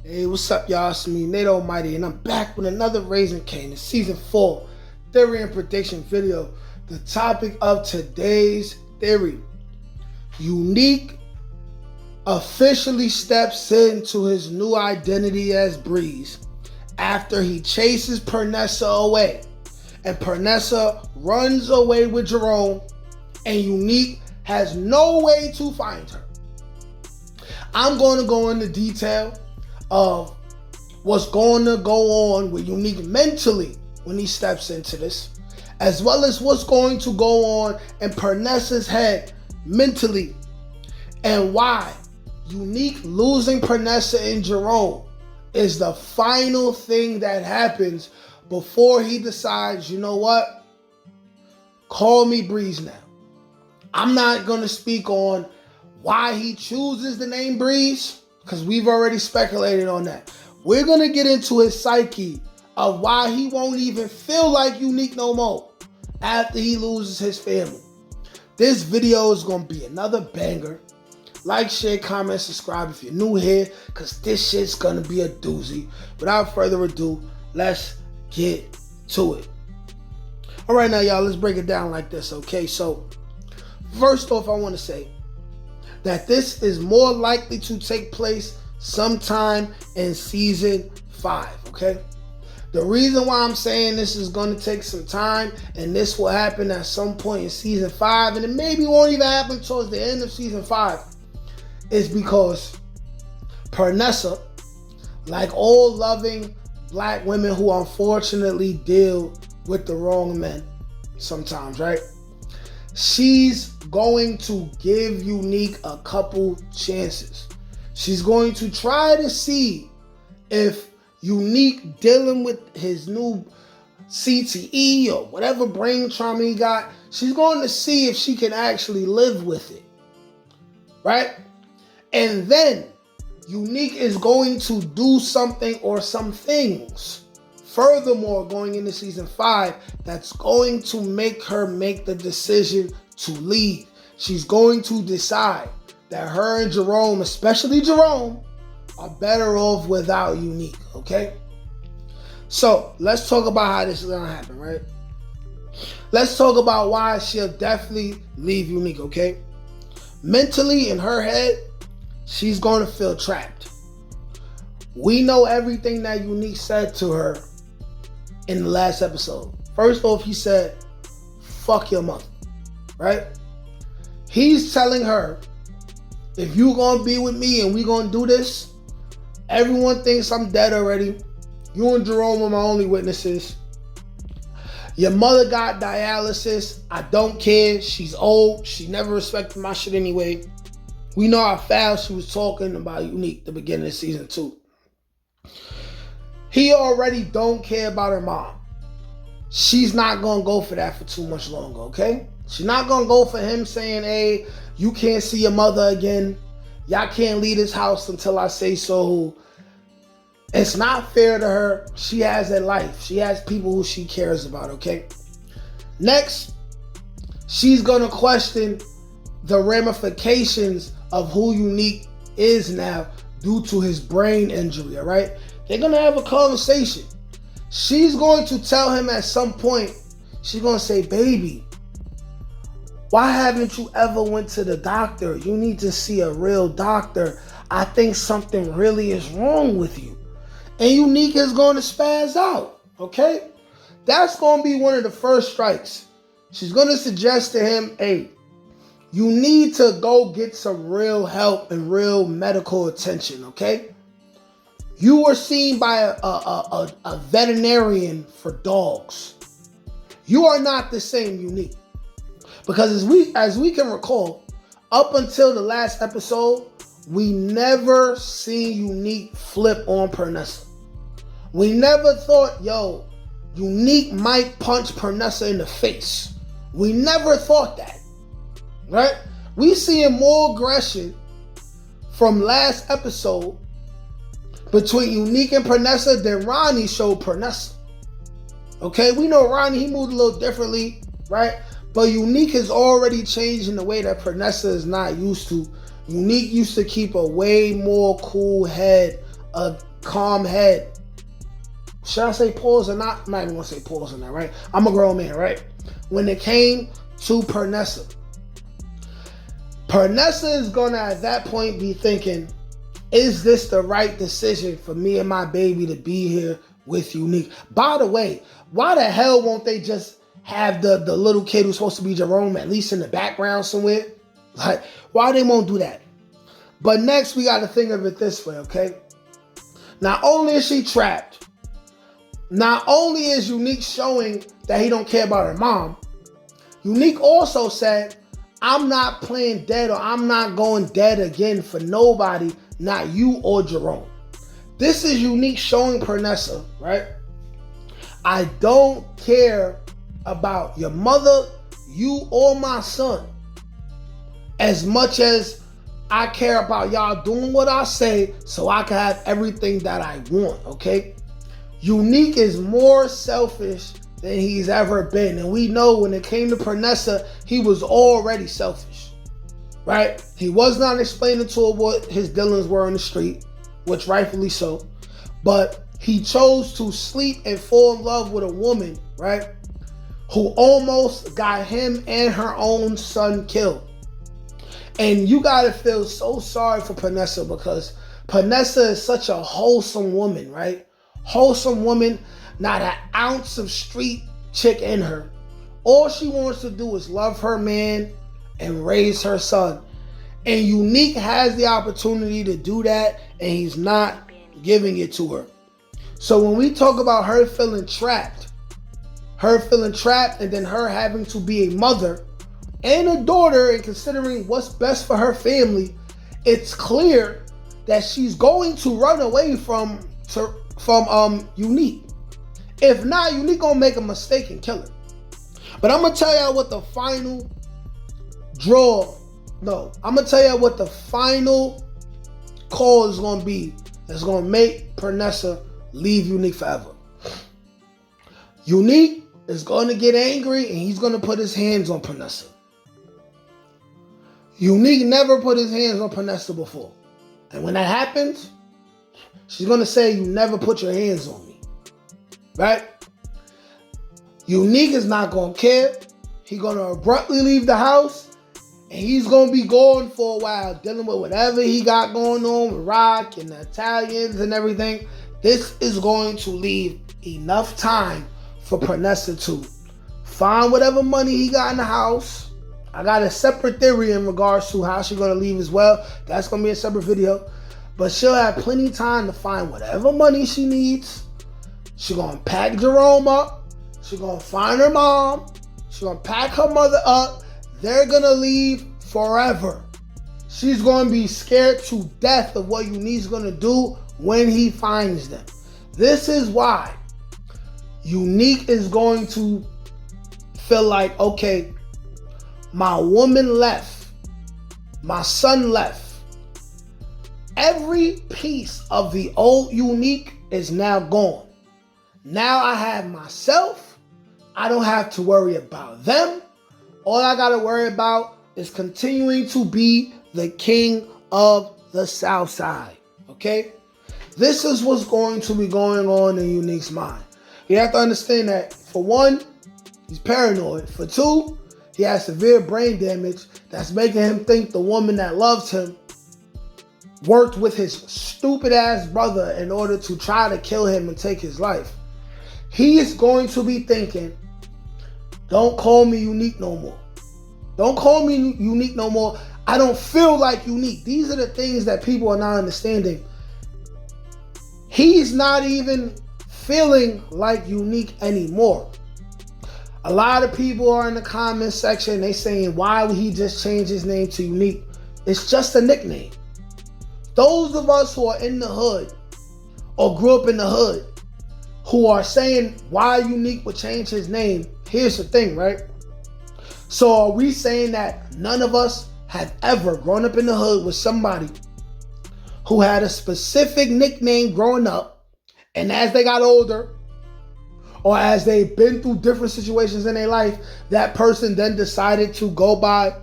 Hey, what's up, y'all? It's me, Nate Almighty, and I'm back with another Raising Kanan, Season 4 Theory and Prediction video. The topic of today's theory: Unique officially steps into his new identity as Breeze after he chases Pernessa away. And Pernessa runs away with Jerome, and Unique has no way to find her. I'm going to go into detail of what's going to go on with Unique mentally when he steps into this, as well as what's going to go on in Pernessa's head mentally, and why Unique losing Pernessa and Jerome is the final thing that happens before he decides, you know what, call me Breeze now. I'm not going to speak on why he chooses the name Breeze, because we've already speculated on that. We're going to get into his psyche of why he won't even feel like Unique no more after he loses his family. This video is going to be another banger. Like, share, comment, subscribe if you're new here, because this shit's going to be a doozy. Without further ado, let's get to it. All right, now, y'all, let's break it down like this, okay? So, first off, I want to say that this is more likely to take place sometime in season 5, okay? The reason why I'm saying this is going to take some time and this will happen at some point in season 5, and it maybe won't even happen towards the end of season 5, is because Pernessa, like all loving black women who unfortunately deal with the wrong men sometimes, right? She's going to give Unique a couple chances. She's going to try to see if Unique, dealing with his new CTE or whatever brain trauma he got, she's going to see if she can actually live with it, right? And then Unique is going to do something or some things, furthermore, going into season 5, that's going to make her make the decision to leave. She's going to decide that her and Jerome, especially Jerome, are better off without Unique, okay? So, let's talk about how this is going to happen, right? Let's talk about why she'll definitely leave Unique, okay? Mentally, in her head, she's going to feel trapped. We know everything that Unique said to her in the last episode. First off, he said, fuck your mother, right? He's telling her, if you gonna be with me and we gonna do this, everyone thinks I'm dead already. You and Jerome are my only witnesses. Your mother got dialysis. I don't care. She's old. She never respected my shit anyway. We know how fast she was talking about Unique at the beginning of season 2. He already don't care about her mom. She's not going to go for that for too much longer, okay? She's not going to go for him saying, hey, you can't see your mother again. Y'all can't leave this house until I say so. It's not fair to her. She has a life. She has people who she cares about, okay? Next, she's going to question the ramifications of who Unique is now due to his brain injury, all right? They're going to have a conversation. She's going to tell him at some point, she's going to say, baby, why haven't you ever went to the doctor? You need to see a real doctor. I think something really is wrong with you. And Unique is going to spaz out, okay? That's going to be one of the first strikes. She's going to suggest to him, hey, you need to go get some real help and real medical attention, okay? You were seen by a veterinarian for dogs. You are not the same Unique. Because as we can recall, up until the last episode, we never seen Unique flip on Pernessa. We never thought, yo, Unique might punch Pernessa in the face. We never thought that, right? We seeing more aggression from last episode between Unique and Pernessa than Ronnie showed Pernessa. Okay, we know Ronnie, he moved a little differently, right? But Unique has already changed in the way that Pernessa is not used to. Unique used to keep a way more cool head of calm head. Should I say pause or not? I'm not even gonna say pause on that, right? I'm a grown man, right? When it came to Pernessa, Pernessa is gonna at that point be thinking, is this the right decision for me and my baby to be here with Unique? By the way, why the hell won't they just have the little kid who's supposed to be Jerome at least in the background somewhere? Like, why they won't do that? But next, we got to think of it this way, okay? Not only is she trapped, not only is Unique showing that he don't care about her mom, Unique also said, I'm not playing dead, or I'm not going dead again for nobody, not you or Jerome. This is Unique showing Pernessa, right? I don't care about your mother, you, or my son as much as I care about y'all doing what I say so I can have everything that I want, okay? Unique is more selfish than he's ever been. And we know when it came to Pernessa, he was already selfish, right? He was not explaining to her what his dealings were in the street, which rightfully so. But he chose to sleep and fall in love with a woman, right, who almost got him and her own son killed. And you gotta feel so sorry for Pernessa, because Pernessa is such a wholesome woman, right? Wholesome woman, not an ounce of street chick in her. All she wants to do is love her man and raise her son. And Unique has the opportunity to do that, and he's not giving it to her. So when we talk about her feeling trapped, and then her having to be a mother and a daughter, and considering what's best for her family, it's clear that she's going to run away from Unique. If not, Unique gonna make a mistake and kill her. But I'm gonna tell y'all what the final call is gonna be that's gonna make Pernessa leave Unique forever. Unique is gonna get angry and he's gonna put his hands on Pernessa. Unique never put his hands on Pernessa before. And when that happens, she's gonna say, you never put your hands on me. Right? Unique is not gonna care. He's gonna abruptly leave the house, and he's gonna be gone for a while, dealing with whatever he got going on with Rock and the Italians and everything. This is going to leave enough time for Pernessa to find whatever money he got in the house. I got a separate theory in regards to how she's gonna leave as well. That's gonna be a separate video. But she'll have plenty of time to find whatever money she needs. She's gonna pack Jerome up. She's gonna find her mom. She's gonna pack her mother up. They're gonna leave forever. She's gonna be scared to death of what Unique's gonna do when he finds them. This is why Unique is going to feel like, okay, my woman left, my son left. Every piece of the old Unique is now gone. Now I have myself. I don't have to worry about them. All I got to worry about is continuing to be the king of the South Side. Okay? This is what's going to be going on in Unique's mind. You have to understand that, for one, he's paranoid. For two, he has severe brain damage that's making him think the woman that loves him worked with his stupid ass brother in order to try to kill him and take his life. He is going to be thinking, don't call me Unique no more. Don't call me Unique no more. I don't feel like Unique. These are the things that people are not understanding. He's not even feeling like Unique anymore. A lot of people are in the comment section, they saying, why would he just change his name to Unique? It's just a nickname. Those of us who are in the hood or grew up in the hood who are saying why Unique would change his name, here's the thing, right? So are we saying that none of us have ever grown up in the hood with somebody who had a specific nickname growing up, and as they got older, or as they've been through different situations in their life, that person then decided to go by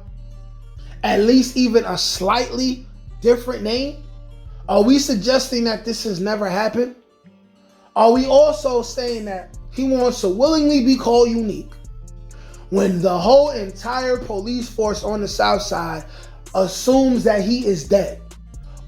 at least even a slightly different name? Are we suggesting that this has never happened? Are we also saying that he wants to willingly be called unique when the whole entire police force on the South Side assumes that he is dead?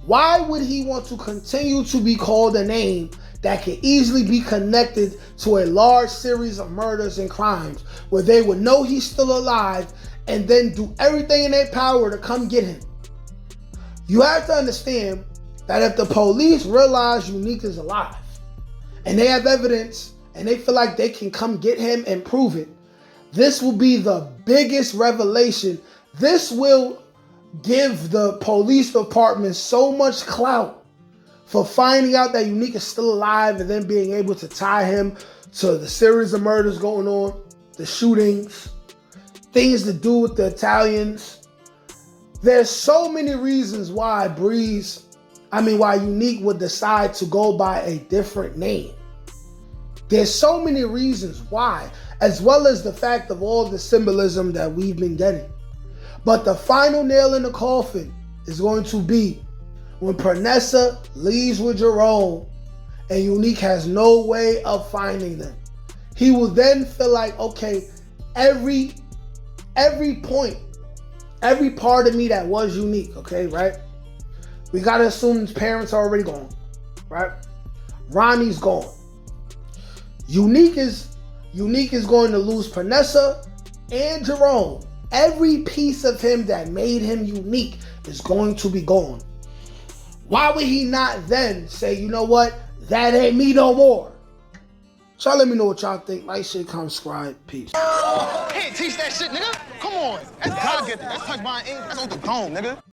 Why would he want to continue to be called a name that can easily be connected to a large series of murders and crimes where they would know he's still alive and then do everything in their power to come get him? You have to understand that if the police realize Unique is alive and they have evidence and they feel like they can come get him and prove it, this will be the biggest revelation. This will give the police department so much clout for finding out that Unique is still alive and then being able to tie him to the series of murders going on, the shootings, things to do with the Italians. There's so many reasons why why Unique would decide to go by a different name. There's so many reasons why, as well as the fact of all the symbolism that we've been getting. But the final nail in the coffin is going to be when Pernessa leaves with Jerome and Unique has no way of finding them. He will then feel like, okay, every point, every part of me that was Unique, okay, right? We gotta assume his parents are already gone, right? Ronnie's gone. Unique is going to lose Pernessa and Jerome. Every piece of him that made him unique is going to be gone. Why would he not then say, you know what? That ain't me no more. Y'all let me know what y'all think. Like, share, comment, subscribe. Peace. Can't teach that shit, nigga. Come on. That's God get that. That's touch my ink. That's on the dome, nigga.